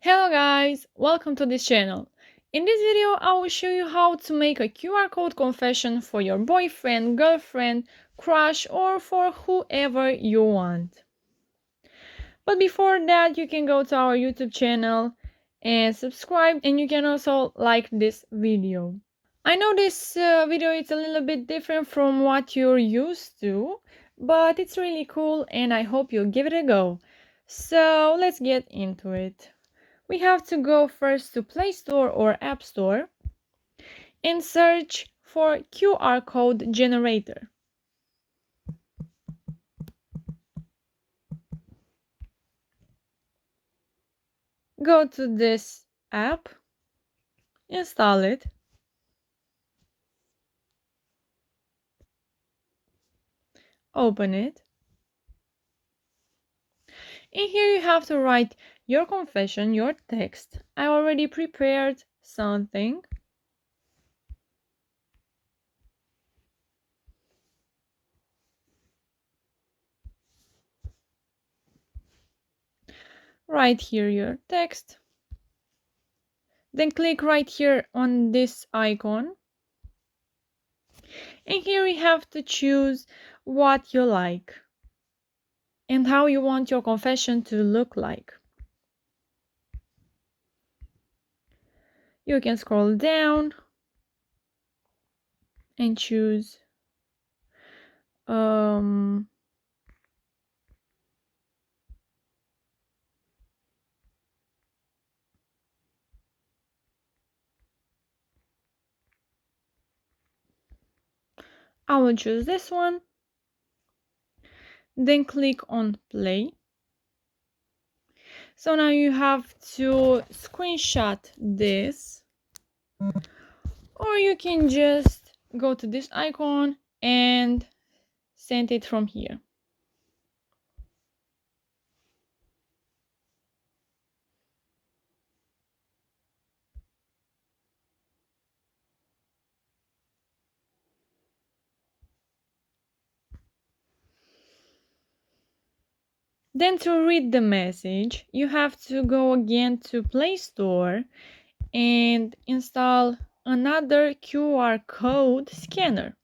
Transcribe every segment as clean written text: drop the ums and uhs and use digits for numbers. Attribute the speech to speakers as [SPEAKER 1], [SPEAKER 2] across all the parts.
[SPEAKER 1] Hello guys, welcome to this channel. In this video I will show you how to make a QR code confession for your boyfriend, girlfriend, crush or for whoever you want. But before that you can go to our YouTube channel and subscribe, and you can also like this video. I know this video is a little bit different from what you're used to, but it's really cool and I hope you'll give it a go. So let's get into it. We have to go first to Play Store or App Store and search for QR code generator. Go to this app, install it, open it, and here you have to write your confession, your text. I already prepared something. Write here your text. Then click right here on this icon. And here you have to choose what you like and how you want your confession to look like. You can scroll down and choose I will choose this one. Then click on play. So now you have to screenshot this, or you can just go to this icon and send it from here. Then to read the message, you have to go again to Play Store and install another QR code scanner.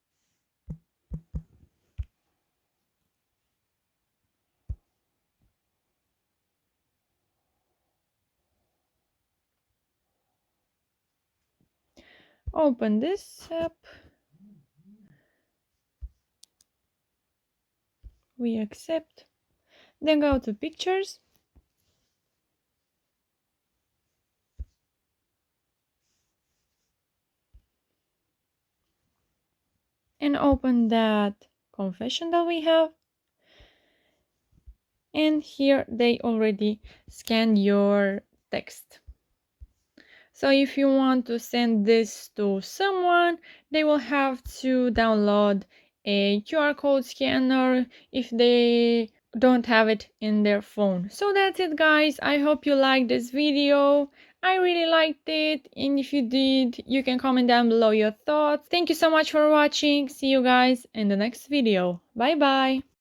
[SPEAKER 1] Open this app. We accept. Then go to pictures. And open that confession that we have. And here they already scanned your text. So if you want to send this to someone, they will have to download a QR code scanner if they don't have it in their phone. So that's it guys, I hope you liked this video. I really liked it, and if you did, you can comment down below your thoughts. Thank you so much for watching. See you guys in the next video. Bye bye.